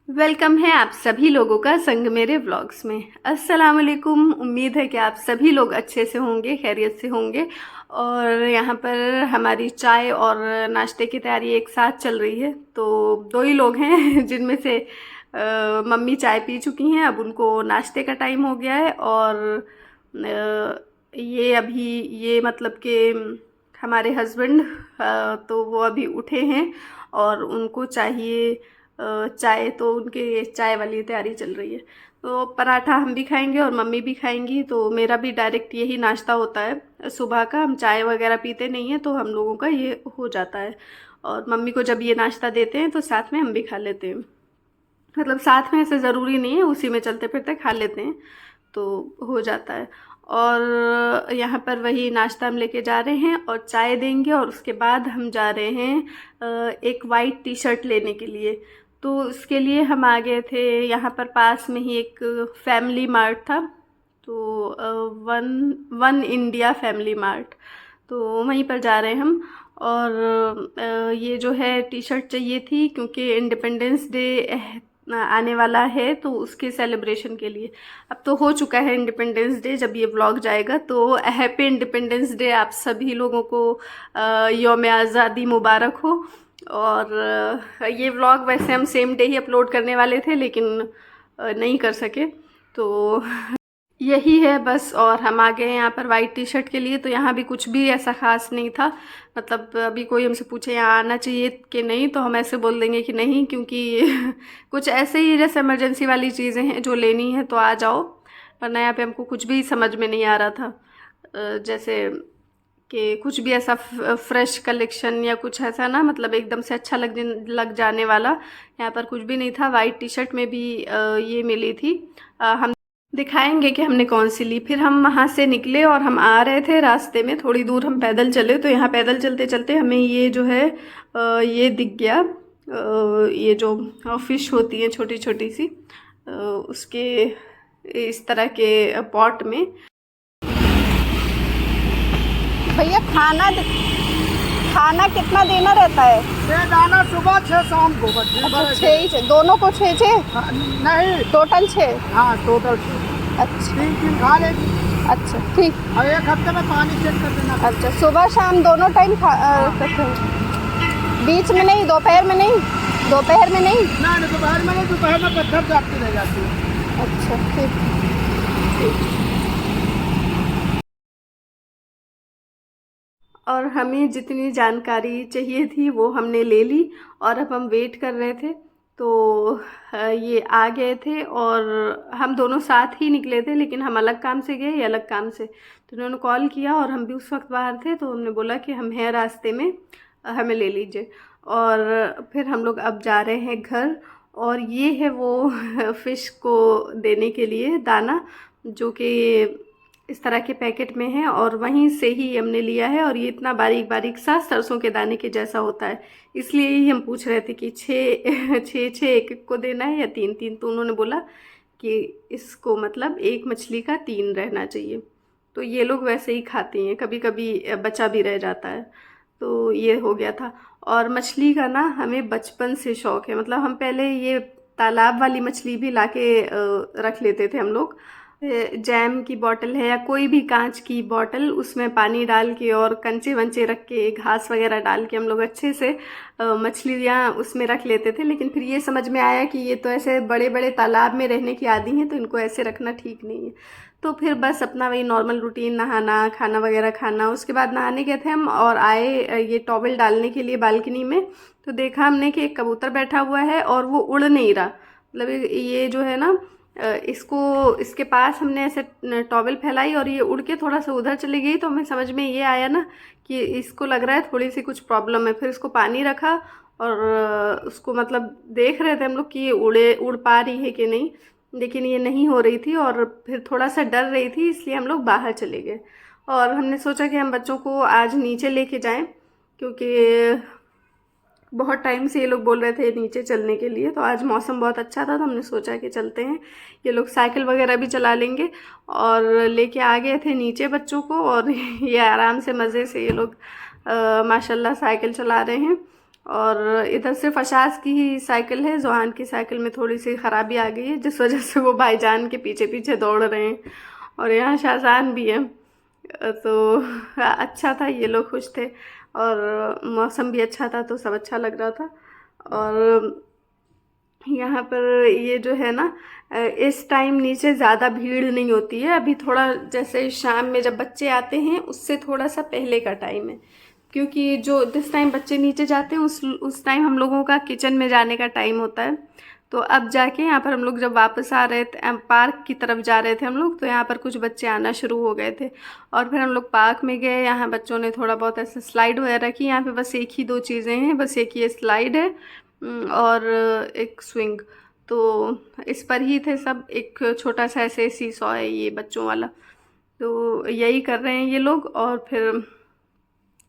Welcome है आप सभी लोगों का संग मेरे व्लॉग्स में। अस्सलाम वालेकुम। उम्मीद है कि आप सभी लोग अच्छे से होंगे, खैरियत से होंगे। और यहाँ पर हमारी चाय और नाश्ते की तैयारी एक साथ चल रही है। तो दो ही लोग हैं जिनमें से मम्मी चाय पी चुकी हैं, अब उनको नाश्ते का टाइम हो गया है। और ये अभी ये मतलब कि हमारे हस्बैंड तो वो अभी उठे हैं और उनको चाहिए चाय, तो उनके चाय वाली तैयारी चल रही है। तो पराठा हम भी खाएंगे और मम्मी भी खाएंगी। तो मेरा भी डायरेक्ट यही नाश्ता होता है सुबह का। हम चाय वगैरह पीते नहीं हैं, तो हम लोगों का ये हो जाता है। और मम्मी को जब ये नाश्ता देते हैं तो साथ में हम भी खा लेते हैं। मतलब साथ में ऐसे ज़रूरी नहीं है, उसी में चलते फिरते खा लेते हैं तो हो जाता है। और यहाँ पर वही नाश्ता हम लेके जा रहे हैं और चाय देंगे। और उसके बाद हम जा रहे हैं एक वाइट टी शर्ट लेने के लिए। तो उसके लिए हम आ गए थे। यहाँ पर पास में ही एक फैमिली मार्ट था, तो one one India family mart, तो वहीं पर जा रहे हैं हम। और ये जो है टी शर्ट चाहिए थी क्योंकि इंडिपेंडेंस डे आने वाला है, तो उसके सेलिब्रेशन के लिए। अब तो हो चुका है इंडिपेंडेंस डे, जब ये व्लॉग जाएगा तो हैप्पी इंडिपेंडेंस डे आप सभी लोगों को। यौम आज़ादी मुबारक हो। और ये व्लॉग वैसे हम सेम डे ही अपलोड करने वाले थे, लेकिन नहीं कर सके। तो यही है बस। और हम आ गए यहाँ पर वाइट टी शर्ट के लिए। तो यहाँ भी कुछ भी ऐसा खास नहीं था। मतलब अभी कोई हमसे पूछे यहाँ आना चाहिए कि नहीं, तो हम ऐसे बोल देंगे कि नहीं, क्योंकि कुछ ऐसे ही जैसे इमरजेंसी वाली चीज़ें हैं जो लेनी है तो आ जाओ। वरना यहाँ पे हमको कुछ भी समझ में नहीं आ रहा था। जैसे कि कुछ भी ऐसा फ्रेश कलेक्शन या कुछ ऐसा ना, मतलब एकदम से अच्छा लग जाने वाला यहाँ पर कुछ भी नहीं था। वाइट टी शर्ट में भी ये मिली थी। हम दिखाएंगे कि हमने कौन सी ली। फिर हम वहाँ से निकले और हम आ रहे थे, रास्ते में थोड़ी दूर हम पैदल चले। तो यहाँ पैदल चलते चलते हमें ये जो है ये दिख गया। ये जो फिश होती है छोटी छोटी सी, उसके इस तरह के पॉट में। भैया खाना कितना देना रहता है? 6 दाना सुबह, 6 शाम को। बस अच्छा, 6 दोनों को 6? हाँ, नहीं, टोटल 6? हाँ टोटल 6। अच्छा 3 खा लेगी अच्छा ठीक। और एक हफ्ते में पानी चेक कर देना। अच्छा, सुबह शाम दोनों टाइम सकते हैं? बीच में नहीं, दोपहर में नहीं? दोपहर में नहीं? ना दोपहर में नहीं, दोपहर में पत्थर जाती रह जाती है। अच्छा ठीक। और हमें जितनी जानकारी चाहिए थी वो हमने ले ली। और अब हम वेट कर रहे थे, तो ये आ गए थे। और हम दोनों साथ ही निकले थे, लेकिन हम अलग काम से गए, ये अलग काम से। तो उन्होंने कॉल किया और हम भी उस वक्त बाहर थे, तो हमने बोला कि हम हैं रास्ते में, हमें ले लीजिए। और फिर हम लोग अब जा रहे हैं घर। और ये है वो फ़िश को देने के लिए दाना, जो कि इस तरह के पैकेट में है और वहीं से ही हमने लिया है। और ये इतना बारीक बारीक सा सरसों के दाने के जैसा होता है। इसलिए ही हम पूछ रहे थे कि 6 6 6 एक एक को देना है या 3 3। तो उन्होंने बोला कि इसको मतलब एक मछली का 3 रहना चाहिए। तो ये लोग वैसे ही खाती हैं, कभी कभी बचा भी रह जाता है। तो ये हो गया था। और मछली का ना हमें बचपन से शौक़ है। मतलब हम पहले ये तालाब वाली मछली भी लाके रख लेते थे हम लोग। जैम की बोतल है या कोई भी कांच की बोतल, उसमें पानी डाल के और कंचे वंचे रख के, घास वगैरह डाल के हम लोग अच्छे से मछलियाँ उसमें रख लेते थे। लेकिन फिर ये समझ में आया कि ये तो ऐसे बड़े बड़े तालाब में रहने की आदी हैं, तो इनको ऐसे रखना ठीक नहीं है। तो फिर बस अपना वही नॉर्मल रूटीन, नहाना, खाना वगैरह खाना। उसके बाद नहाने गए थे हम और आए ये टॉवल डालने के लिए बालकनी में। तो देखा हमने कि एक कबूतर बैठा हुआ है और वो उड़ नहीं रहा। मतलब ये जो है ना, इसको इसके पास हमने ऐसे टॉवल फैलाई और ये उड़ के थोड़ा सा उधर चली गई। तो हमें समझ में ये आया ना कि इसको लग रहा है थोड़ी सी कुछ प्रॉब्लम है। फिर इसको पानी रखा और उसको मतलब देख रहे थे हम लोग कि ये उड़ पा रही है कि नहीं, लेकिन ये नहीं हो रही थी। और फिर थोड़ा सा डर रही थी, इसलिए हम लोग बाहर चले गए। और हमने सोचा कि हम बच्चों को आज नीचे लेके जाएं, क्योंकि बहुत टाइम से ये लोग बोल रहे थे नीचे चलने के लिए। तो आज मौसम बहुत अच्छा था, तो हमने सोचा कि चलते हैं। ये लोग साइकिल वगैरह भी चला लेंगे। और लेके आ गए थे नीचे बच्चों को। और ये आराम से मज़े से ये लोग माशाल्लाह साइकिल चला रहे हैं। और इधर सिर्फ अशाज की ही साइकिल है, जोहान की साइकिल में थोड़ी सी ख़राबी आ गई है जिस वजह से वो भाईजान के पीछे पीछे दौड़ रहे हैं। और यहाँ शाहजान भी है। तो अच्छा था, ये लोग खुश थे और मौसम भी अच्छा था तो सब अच्छा लग रहा था। और यहाँ पर ये जो है ना, इस टाइम नीचे ज़्यादा भीड़ नहीं होती है। अभी थोड़ा जैसे शाम में जब बच्चे आते हैं उससे थोड़ा सा पहले का टाइम है, क्योंकि जो जिस टाइम बच्चे नीचे जाते हैं उस टाइम हम लोगों का किचन में जाने का टाइम होता है। तो अब जाके यहाँ पर हम लोग जब वापस आ रहे थे, पार्क की तरफ जा रहे थे हम लोग, तो यहाँ पर कुछ बच्चे आना शुरू हो गए थे। और फिर हम लोग पार्क में गए, यहाँ बच्चों ने थोड़ा बहुत ऐसे स्लाइड वगैरह की। यहाँ पे बस एक ही दो चीज़ें हैं, बस एक ये स्लाइड है और एक स्विंग। तो इस पर ही थे सब। एक छोटा सा ऐसे सीसॉ है ये बच्चों वाला, तो यही कर रहे हैं ये लोग। और फिर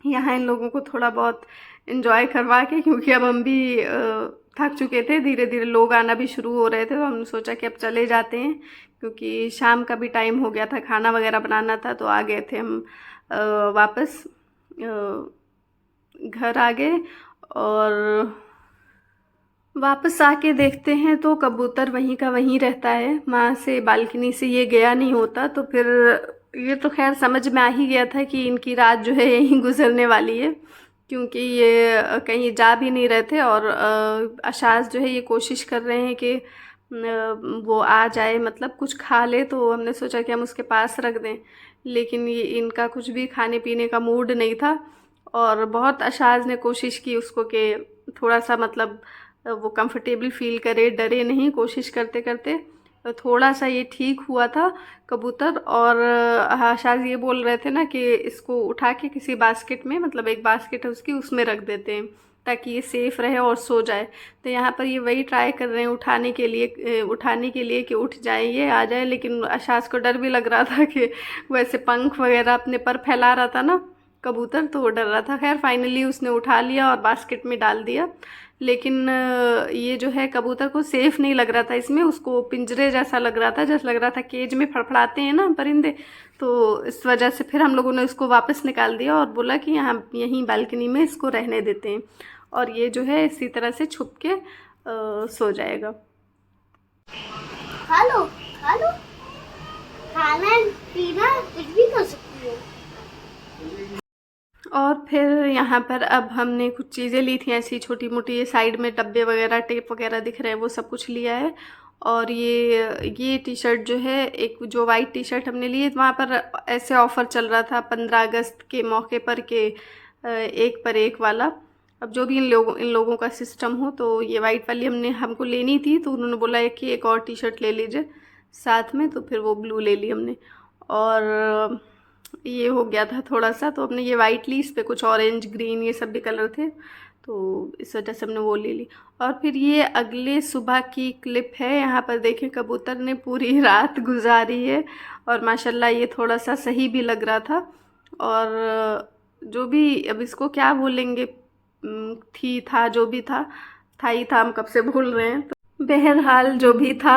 यहाँ इन लोगों को थोड़ा बहुत इन्जॉय करवा के, क्योंकि अब हम भी थक चुके थे, धीरे धीरे लोग आना भी शुरू हो रहे थे, तो हमने सोचा कि अब चले जाते हैं, क्योंकि शाम का भी टाइम हो गया था, खाना वगैरह बनाना था। तो आ गए थे हम वापस घर आ गए। और वापस आके देखते हैं तो कबूतर वहीं का वहीं रहता है, वहाँ से बालकनी से ये गया नहीं होता। तो फिर ये तो खैर समझ में आ ही गया था कि इनकी रात जो है यहीं गुजरने वाली है, क्योंकि ये कहीं जा भी नहीं रहे थे। और अशाज जो है ये कोशिश कर रहे हैं कि वो आ जाए, मतलब कुछ खा ले। तो हमने सोचा कि हम उसके पास रख दें, लेकिन ये इनका कुछ भी खाने पीने का मूड नहीं था। और बहुत अशाज ने कोशिश की उसको कि थोड़ा सा मतलब वो कंफर्टेबल फील करे, डरे नहीं। कोशिश करते करते तो थोड़ा सा ये ठीक हुआ था कबूतर। और अशाज ये बोल रहे थे ना कि इसको उठा के किसी बास्केट में, मतलब एक बास्केट है उसकी, उसमें रख देते हैं ताकि ये सेफ़ रहे और सो जाए। तो यहाँ पर ये वही ट्राई कर रहे हैं उठाने के लिए कि उठ जाए, ये आ जाए। लेकिन अशाज को डर भी लग रहा था कि वैसे पंख वगैरह अपने पर फैला रहा था ना कबूतर, तो वो डर रहा था। खैर फाइनली उसने उठा लिया और बास्केट में डाल दिया। लेकिन ये जो है कबूतर को सेफ़ नहीं लग रहा था इसमें, उसको पिंजरे जैसा लग रहा था, जैसा लग रहा था केज में फड़फड़ाते हैं ना परिंदे। तो इस वजह से फिर हम लोगों ने इसको वापस निकाल दिया और बोला कि यहाँ यहीं बालकनी में इसको रहने देते हैं, और ये जो है इसी तरह से छुप के सो जाएगा। खा लो खाना पीना कुछ भी कर सकती हो। और फिर यहाँ पर अब हमने कुछ चीज़ें ली थी ऐसी छोटी मोटी, साइड में डब्बे वगैरह, टेप वगैरह दिख रहे हैं, वो सब कुछ लिया है। और ये टी शर्ट जो है, एक जो वाइट टी शर्ट हमने ली है, वहाँ पर ऐसे ऑफ़र चल रहा था 15 अगस्त के मौके पर के एक पर एक वाला। अब जो भी इन लोगों का सिस्टम हो, तो ये वाइट वाली हमको लेनी थी, तो उन्होंने बोला कि एक और टी शर्ट ले लीजिए साथ में, तो फिर वो ब्लू ले ली हमने। और ये हो गया था थोड़ा सा, तो हमने ये वाइट ली, इस पर कुछ ऑरेंज ग्रीन ये सब भी कलर थे, तो इस वजह से हमने वो ले ली। और फिर ये अगले सुबह की क्लिप है। यहाँ पर देखें कबूतर ने पूरी रात गुजारी है, और माशाल्लाह ये थोड़ा सा सही भी लग रहा था। और जो भी अब इसको क्या बोलेंगे, जो भी था ही था, हम कब से भूल रहे हैं। तो बहरहाल जो भी था,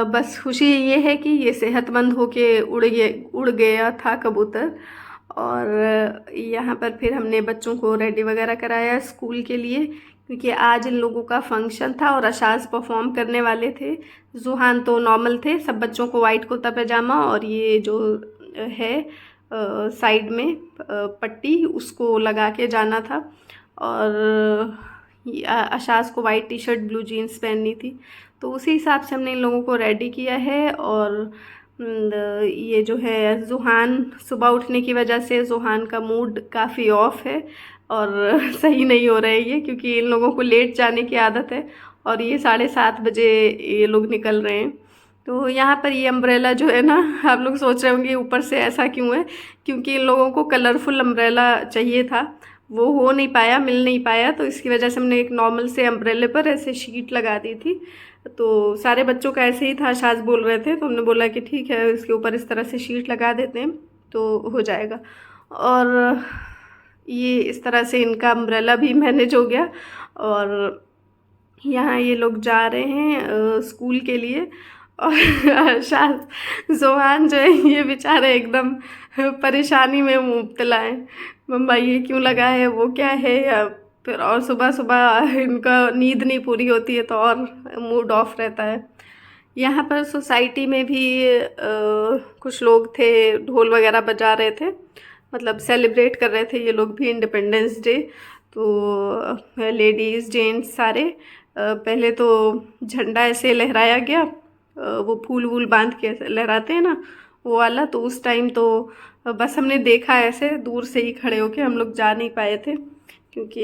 बस खुशी ये है कि ये सेहतमंद होके उड़ गया था कबूतर। और यहाँ पर फिर हमने बच्चों को रेडी वगैरह कराया स्कूल के लिए, क्योंकि आज इन लोगों का फंक्शन था और अशाज परफॉर्म करने वाले थे। जुहान तो नॉर्मल थे, सब बच्चों को वाइट कुर्ता पैजामा और ये जो है साइड में पट्टी, उसको लगा के जाना था। और अशाज को white T shirt blue jeans पहननी थी, तो उसी हिसाब से हमने इन लोगों को रेडी किया है। और ये जो है जुहान, सुबह उठने की वजह से जुहान का मूड काफ़ी ऑफ है और सही नहीं हो रहा है ये, क्योंकि इन लोगों को लेट जाने की आदत है और ये 7:30 बजे ये लोग निकल रहे हैं। तो यहाँ पर ये अम्ब्रेला जो है ना, आप लोग सोच रहे होंगे ऊपर से ऐसा क्यों है, क्योंकि इन लोगों को कलरफुल अम्ब्रेला चाहिए था, वो हो नहीं पाया, मिल नहीं पाया, तो इसकी वजह से हमने एक नॉर्मल से अम्ब्रेले पर ऐसे शीट लगा दी थी। तो सारे बच्चों का ऐसे ही था, शाज बोल रहे थे, तो हमने बोला कि ठीक है इसके ऊपर इस तरह से शीट लगा देते हैं तो हो जाएगा। और ये इस तरह से इनका अम्ब्रेला भी मैनेज हो गया। और यहाँ ये लोग जा रहे हैं स्कूल के लिए, और शायद जोहान जो है ये बेचारे एकदम परेशानी में मुब्तला है, मम्मा ये क्यों लगा है, वो क्या है, या फिर और सुबह सुबह इनका नींद नहीं पूरी होती है तो और मूड ऑफ रहता है। यहाँ पर सोसाइटी में भी कुछ लोग थे, ढोल वगैरह बजा रहे थे, मतलब सेलिब्रेट कर रहे थे ये लोग भी इंडिपेंडेंस डे। तो लेडीज़ जेंट्स सारे पहले तो झंडा ऐसे लहराया गया, वो फूल वूल बांध के लहराते हैं ना वो वाला। तो उस टाइम तो बस हमने देखा ऐसे दूर से ही खड़े होके, हम लोग जा नहीं पाए थे क्योंकि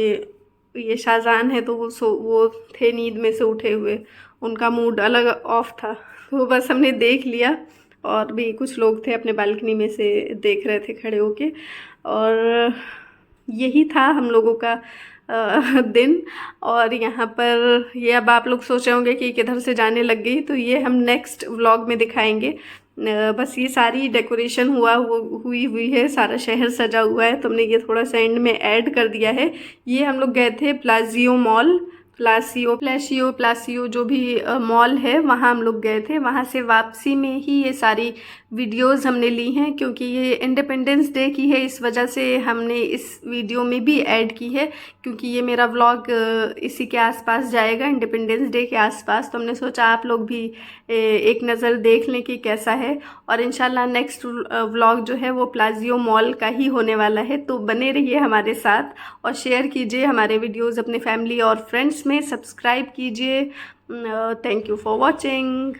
ये शाहजहान है तो वो थे नींद में से उठे हुए, उनका मूड अलग ऑफ था। तो बस हमने देख लिया और भी कुछ लोग थे अपने बालकनी में से देख रहे थे खड़े होके। और यही था हम लोगों का दिन। और यहाँ पर ये अब आप लोग सोच रहे होंगे कि किधर से जाने लग गई, तो ये हम नेक्स्ट व्लॉग में दिखाएंगे। बस ये सारी डेकोरेशन हुई है, सारा शहर सजा हुआ है, तो हमने ये थोड़ा सा एंड में ऐड कर दिया है। ये हम लोग गए थे प्लाजियो मॉल, प्लासियो जो भी मॉल है वहाँ हम लोग गए थे। वहाँ से वापसी में ही ये सारी वीडियोस हमने ली हैं क्योंकि ये इंडिपेंडेंस डे की है, इस वजह से हमने इस वीडियो में भी ऐड की है क्योंकि ये मेरा व्लॉग इसी के आसपास जाएगा, इंडिपेंडेंस डे के आसपास। तो हमने सोचा आप लोग भी एक नज़र देख लें कि कैसा है। और इंशाल्लाह नेक्स्ट व्लॉग जो है वो प्लाजियो मॉल का ही होने वाला है, तो बने रहिए हमारे साथ और शेयर कीजिए हमारे वीडियोज़ अपने फैमिली और फ्रेंड्स में, सब्सक्राइब कीजिए। Thank you for watching.